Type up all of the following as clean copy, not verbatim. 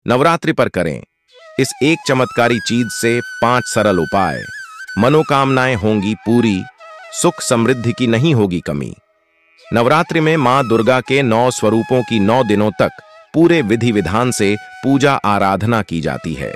नवरात्रि पर करें इस एक चमत्कारी चीज से 5 सरल उपाय। मनोकामनाएं होंगी पूरी, सुख समृद्धि की नहीं होगी कमी। नवरात्रि में मां दुर्गा के 9 स्वरूपों की 9 दिनों तक पूरे विधि विधान से पूजा आराधना की जाती है।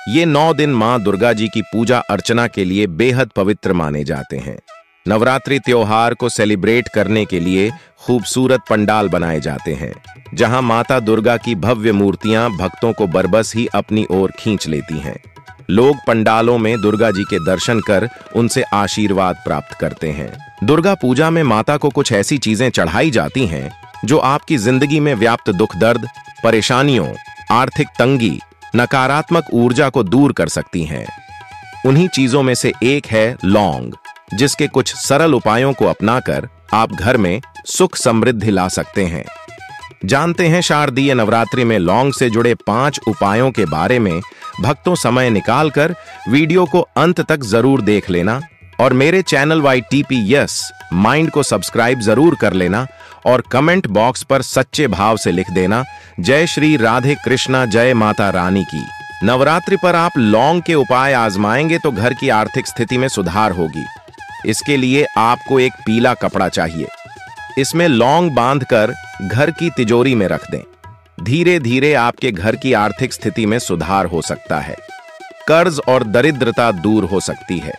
ये 9 दिन मां दुर्गा जी की पूजा अर्चना के लिए बेहद पवित्र माने जाते हैं। नवरात्रि त्योहार को सेलिब्रेट करने के लिए खूबसूरत पंडाल बनाए जाते हैं, जहां माता दुर्गा की भव्य मूर्तियां भक्तों को बरबस ही अपनी ओर खींच लेती हैं। लोग पंडालों में दुर्गा जी के दर्शन कर उनसे आशीर्वाद प्राप्त करते हैं। दुर्गा पूजा में माता को कुछ ऐसी चीजें चढ़ाई जाती हैं जो आपकी जिंदगी में व्याप्त दुख दर्द, परेशानियों, आर्थिक तंगी, नकारात्मक ऊर्जा को दूर कर सकती हैं। उन्हीं चीजों में से एक है लौंग, जिसके कुछ सरल उपायों को अपनाकर आप घर में सुख समृद्धि ला सकते हैं। जानते हैं शारदीय नवरात्रि में लौंग से जुड़े 5 उपायों के बारे में। भक्तों, समय निकालकर वीडियो को अंत तक जरूर देख लेना और मेरे चैनल YTP माइंड को सब्सक्राइब जरूर कर लेना और कमेंट बॉक्स पर सच्चे भाव से लिख देना, जय श्री राधे कृष्णा, जय माता रानी की। नवरात्रि पर आप लौंग के उपाय आजमाएंगे तो घर की आर्थिक स्थिति में सुधार होगी। इसके लिए आपको एक पीला कपड़ा चाहिए। इसमें लौंग बांधकर घर की तिजोरी में रख दें। धीरे धीरे आपके घर की आर्थिक स्थिति में सुधार हो सकता है। कर्ज और दरिद्रता दूर हो सकती है।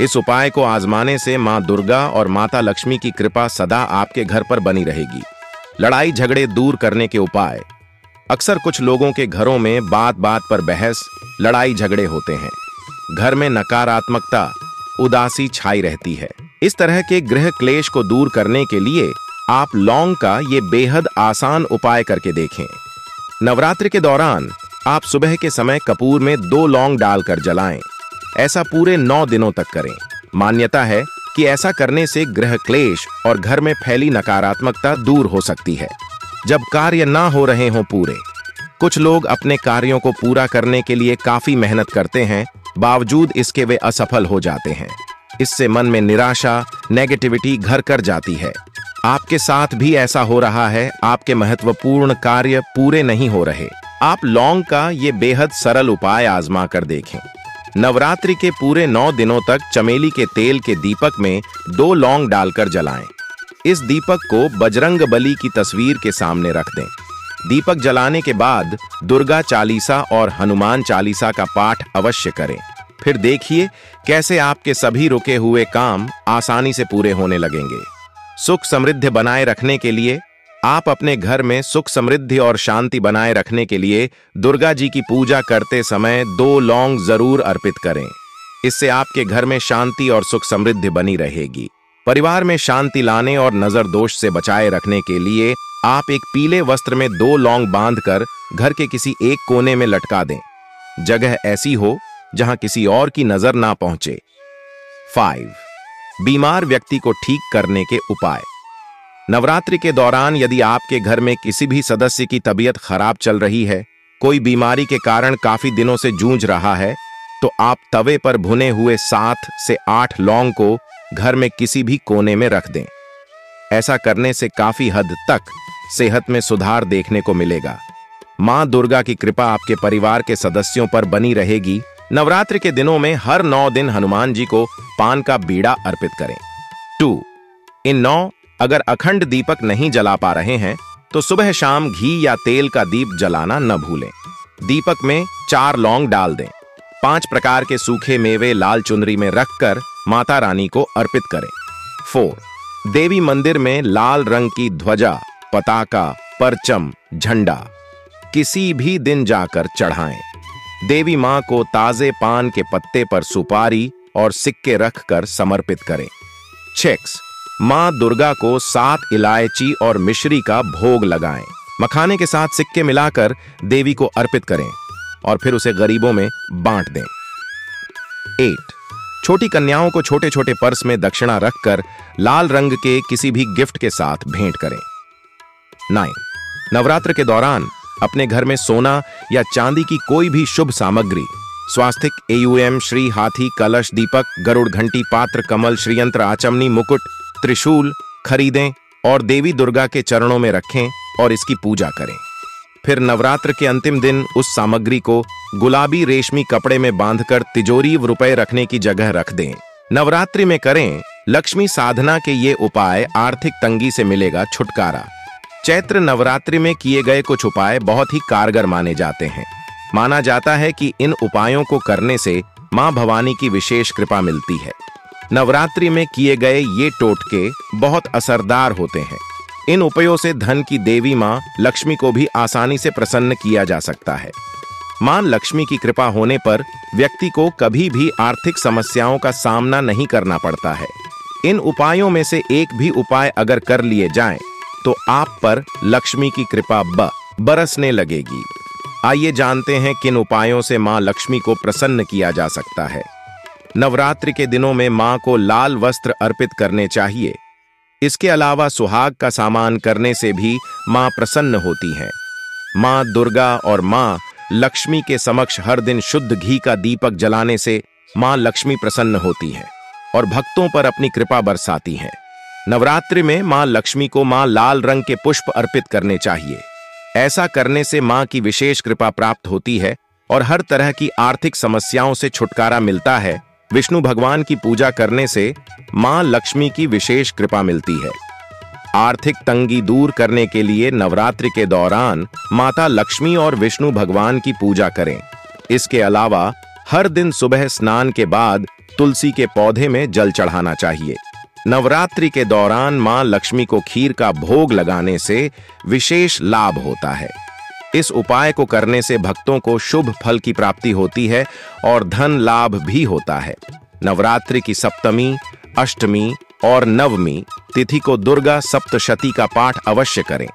इस उपाय को आजमाने से मां दुर्गा और माता लक्ष्मी की कृपा सदा आपके घर पर बनी रहेगी। लड़ाई झगड़े दूर करने के उपाय। अक्सर कुछ लोगों के घरों में बात बात पर बहस, लड़ाई झगड़े होते हैं। घर में नकारात्मकता, उदासी छाई रहती है। इस तरह के गृह क्लेश को दूर करने के लिए आप लौंग का ये बेहद आसान उपाय करके देखें। नवरात्रि के दौरान आप सुबह के समय कपूर में 2 लौंग डालकर जलाएं। ऐसा पूरे 9 दिनों तक करें। मान्यता है कि ऐसा करने से गृह क्लेश और घर में फैली नकारात्मकता दूर हो सकती है। जब कार्य ना हो रहे हों पूरे, कुछ लोग अपने कार्यों को पूरा करने के लिए काफी मेहनत करते हैं, बावजूद इसके वे असफल हो जाते हैं। इससे मन में निराशा, नेगेटिविटी घर कर जाती है। आपके साथ भी ऐसा हो रहा है, आपके महत्वपूर्ण कार्य पूरे नहीं हो रहे। आप लौंग का ये बेहद सरल उपाय आजमा कर देखें। नवरात्रि के पूरे 9 दिनों तक चमेली के तेल के दीपक में 2 लौंग डालकर जलाएं। इस दीपक को बजरंग बली की तस्वीर के सामने रख दें। दीपक जलाने के बाद दुर्गा चालीसा और हनुमान चालीसा का पाठ अवश्य करें। फिर देखिए कैसे आपके सभी रुके हुए काम आसानी से पूरे होने लगेंगे। सुख समृद्धि बनाए रखने के लिए आप अपने घर में सुख समृद्धि और शांति बनाए रखने के लिए दुर्गा जी की पूजा करते समय 2 लौंग जरूर अर्पित करें। इससे आपके घर में शांति और सुख समृद्धि बनी रहेगी। परिवार में शांति लाने और नजर दोष से बचाए रखने के लिए आप एक पीले वस्त्र में 2 लौंग बांधकर घर के किसी एक कोने में लटका दें। जगह ऐसी हो जहां किसी और की नजर ना पहुंचे। 5. बीमार व्यक्ति को ठीक करने के उपाय। नवरात्रि के दौरान यदि आपके घर में किसी भी सदस्य की तबीयत खराब चल रही है, कोई बीमारी के कारण काफी दिनों से जूझ रहा है, तो आप तवे पर भुने हुए 7 से 8 लौंग को घर में किसी भी कोने में रख दें। ऐसा करने से काफी हद तक सेहत में सुधार देखने को मिलेगा। मां दुर्गा की कृपा आपके परिवार के सदस्यों पर बनी रहेगी। नवरात्रि के दिनों में हर 9 दिन हनुमान जी को पान का बीड़ा अर्पित करें। 2. इन 9 अगर अखंड दीपक नहीं जला पा रहे हैं तो सुबह शाम घी या तेल का दीप जलाना न भूलें। दीपक में 4 लौंग डाल दें। 5 प्रकार के सूखे मेवे लाल चुनरी में रखकर माता रानी को अर्पित करें। 4. देवी मंदिर में लाल रंग की ध्वजा, पताका, परचम, झंडा किसी भी दिन जाकर चढ़ाएं। देवी मां को ताजे पान के पत्ते पर सुपारी और सिक्के रखकर समर्पित करें। 6. मां दुर्गा को 7 इलायची और मिश्री का भोग लगाएं। मखाने के साथ सिक्के मिलाकर देवी को अर्पित करें और फिर उसे गरीबों में बांट दें। 8. छोटी कन्याओं को छोटे छोटे पर्स में दक्षिणा रखकर लाल रंग के किसी भी गिफ्ट के साथ भेंट करें। 9. नवरात्र के दौरान अपने घर में सोना या चांदी की कोई भी शुभ सामग्री, स्वास्तिक, AUM, श्री, हाथी, कलश, दीपक, गरुड़ घंटी, पात्र, कमल, श्रीयंत्र, आचमनी, मुकुट, त्रिशूल खरीदें और देवी दुर्गा के चरणों में रखें और इसकी पूजा करें। फिर नवरात्र के अंतिम दिन उस सामग्री को गुलाबी रेशमी कपड़े में बांधकर तिजोरी रुपए रखने की जगह रख दें। नवरात्रि में करें लक्ष्मी साधना के ये उपाय, आर्थिक तंगी से मिलेगा छुटकारा। चैत्र नवरात्रि में किए गए कुछ उपाय बहुत ही कारगर माने जाते हैं। माना जाता है कि इन उपायों को करने से मां भवानी की विशेष कृपा मिलती है। नवरात्रि में किए गए ये टोटके बहुत असरदार होते हैं। इन उपायों से धन की देवी मां लक्ष्मी को भी आसानी से प्रसन्न किया जा सकता है। मां लक्ष्मी की कृपा होने पर व्यक्ति को कभी भी आर्थिक समस्याओं का सामना नहीं करना पड़ता है। इन उपायों में से एक भी उपाय अगर कर लिए जाएं, तो आप पर लक्ष्मी की कृपा बरसने लगेगी। आइए जानते हैं किन उपायों से मां लक्ष्मी को प्रसन्न किया जा सकता है। नवरात्रि के दिनों में मां को लाल वस्त्र अर्पित करने चाहिए। इसके अलावा सुहाग का सामान करने से भी मां प्रसन्न होती हैं। मां दुर्गा और मां लक्ष्मी के समक्ष हर दिन शुद्ध घी का दीपक जलाने से मां लक्ष्मी प्रसन्न होती हैं और भक्तों पर अपनी कृपा बरसाती हैं। नवरात्रि में मां लक्ष्मी को मां लाल रंग के पुष्प अर्पित करने चाहिए। ऐसा करने से मां की विशेष कृपा प्राप्त होती है और हर तरह की आर्थिक समस्याओं से छुटकारा मिलता है। विष्णु भगवान की पूजा करने से मां लक्ष्मी की विशेष कृपा मिलती है। आर्थिक तंगी दूर करने के लिए नवरात्रि के दौरान माता लक्ष्मी और विष्णु भगवान की पूजा करें। इसके अलावा हर दिन सुबह स्नान के बाद तुलसी के पौधे में जल चढ़ाना चाहिए। नवरात्रि के दौरान मां लक्ष्मी को खीर का भोग लगाने से विशेष लाभ होता है। इस उपाय को करने से भक्तों को शुभ फल की प्राप्ति होती है और धन लाभ भी होता है। नवरात्रि की सप्तमी, अष्टमी और नवमी तिथि को दुर्गा सप्तशती का पाठ अवश्य करें।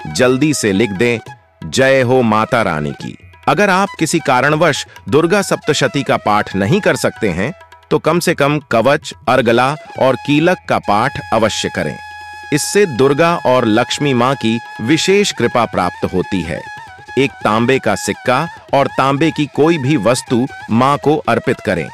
जल्दी से लिख दें, जय हो माता रानी की। अगर आप किसी कारणवश दुर्गा सप्तशती का पाठ नहीं कर सकते हैं, तो कम से कम कवच, अर्गला और कीलक का पाठ अवश्य करें। इससे दुर्गा और लक्ष्मी मां की विशेष कृपा प्राप्त होती है। एक तांबे का सिक्का और तांबे की कोई भी वस्तु मां को अर्पित करें।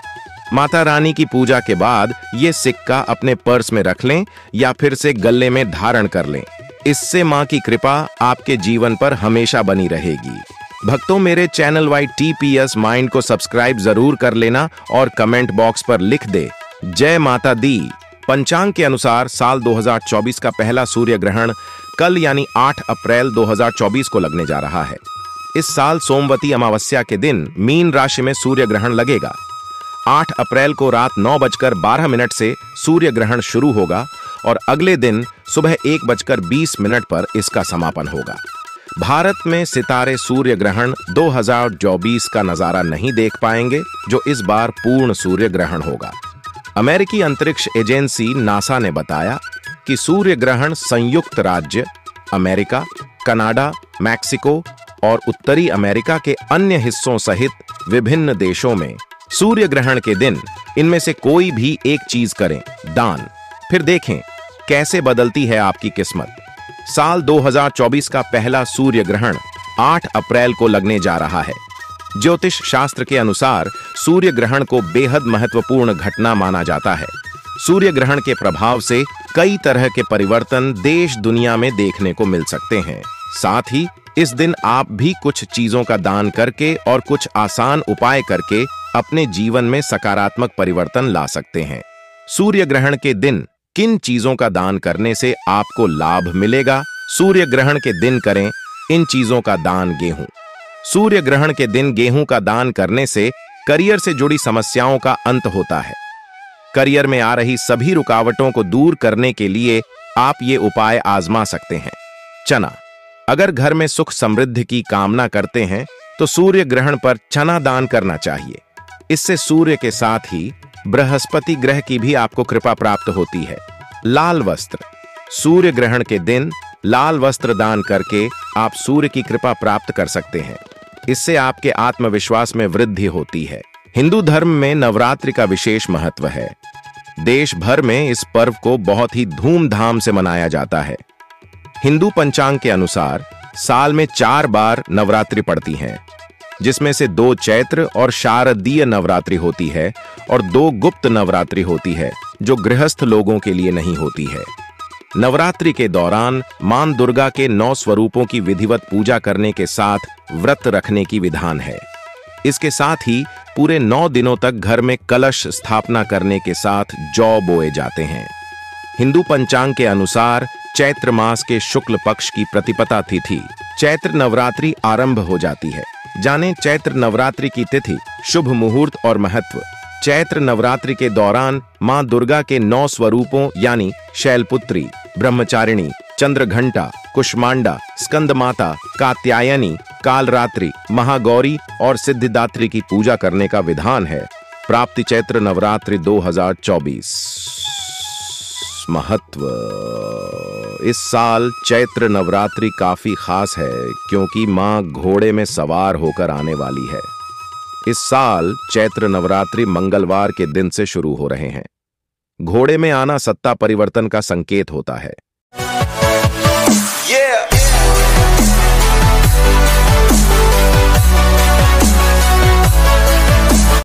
माता रानी की पूजा के बाद ये सिक्का अपने पर्स में रख लें या फिर से गले में धारण कर लें। इससे मां की कृपा आपके जीवन पर हमेशा बनी रहेगी। भक्तों, मेरे चैनल वाई TPS माइंड को सब्सक्राइब जरूर कर लेना और कमेंट बॉक्स पर लिख दे, जय माता दी। पंचांग के अनुसार साल 2024 का पहला सूर्य ग्रहण कल यानी 8 अप्रैल 2024 को लगने जा रहा है। इस साल सोमवती अमावस्या के दिन मीन राशि में सूर्य ग्रहण लगेगा। 8 अप्रैल को रात 9:12 से सूर्य ग्रहण शुरू होगा और अगले दिन सुबह 1:20 पर इसका समापन होगा। भारत में सितारे सूर्य ग्रहण 2024 का नजारा नहीं देख पाएंगे, जो इस बार पूर्ण सूर्य ग्रहण होगा। अमेरिकी अंतरिक्ष एजेंसी नासा ने बताया कि सूर्य ग्रहण संयुक्त राज्य अमेरिका, कनाडा, मैक्सिको और उत्तरी अमेरिका के अन्य हिस्सों सहित विभिन्न देशों में सूर्य ग्रहण के दिन इनमें से कोई भी एक चीज करें, दान। फिर देखें कैसे बदलती है आपकी किस्मत। साल 2024 का पहला सूर्य ग्रहण 8 अप्रैल को लगने जा रहा है। ज्योतिष शास्त्र के अनुसार सूर्य ग्रहण को बेहद महत्वपूर्ण घटना माना जाता है। सूर्य ग्रहण के प्रभाव से कई तरह के परिवर्तन देश दुनिया में देखने को मिल सकते हैं। साथ ही इस दिन आप भी कुछ चीजों का दान करके और कुछ आसान उपाय करके अपने जीवन में सकारात्मक परिवर्तन ला सकते हैं। सूर्य ग्रहण के दिन किन चीजों का दान करने से आपको लाभ मिलेगा? सूर्य ग्रहण के दिन करें इन चीजों का दान। गेहूं। सूर्य ग्रहण के दिन गेहूं का दान करने से करियर से जुड़ी समस्याओं का अंत होता है। करियर में आ रही सभी रुकावटों को दूर करने के लिए आप ये उपाय आजमा सकते हैं। चना। अगर घर में सुख समृद्धि की कामना करते हैं तो सूर्य ग्रहण पर चना दान करना चाहिए। इससे सूर्य के साथ ही बृहस्पति ग्रह की भी आपको कृपा प्राप्त होती है। लाल वस्त्र। सूर्य ग्रहण के दिन लाल वस्त्र दान करके आप सूर्य की कृपा प्राप्त कर सकते हैं। इससे आपके आत्मविश्वास में वृद्धि होती है। हिंदू धर्म में नवरात्रि का विशेष महत्व है। देश भर में इस पर्व को बहुत ही धूमधाम से मनाया जाता है। हिंदू पंचांग के अनुसार साल में 4 बार नवरात्रि पड़ती हैं, जिसमें से 2 चैत्र और शारदीय नवरात्रि होती है और 2 गुप्त नवरात्रि होती है, जो गृहस्थ लोगों के लिए नहीं होती है। नवरात्रि के दौरान मां दुर्गा के 9 स्वरूपों की विधिवत पूजा करने के साथ व्रत रखने की विधान है। इसके साथ ही पूरे 9 दिनों तक घर में कलश स्थापना करने के साथ जौ बोए जाते हैं। हिंदू पंचांग के अनुसार चैत्र मास के शुक्ल पक्ष की प्रतिपदा तिथि चैत्र नवरात्रि आरंभ हो जाती है। जाने चैत्र नवरात्रि की तिथि, शुभ मुहूर्त और महत्व। चैत्र नवरात्रि के दौरान मां दुर्गा के 9 स्वरूपों यानी शैलपुत्री, ब्रह्मचारिणी, चंद्रघंटा, कुष्मांडा, स्कंदमाता, कात्यायनी, कालरात्रि, महागौरी और सिद्धिदात्री की पूजा करने का विधान है। प्राप्ति चैत्र नवरात्रि 2024। महत्व। इस साल चैत्र नवरात्रि काफी खास है क्योंकि मां घोड़े में सवार होकर आने वाली है। इस साल चैत्र नवरात्रि मंगलवार के दिन से शुरू हो रहे हैं। घोड़े में आना सत्ता परिवर्तन का संकेत होता है।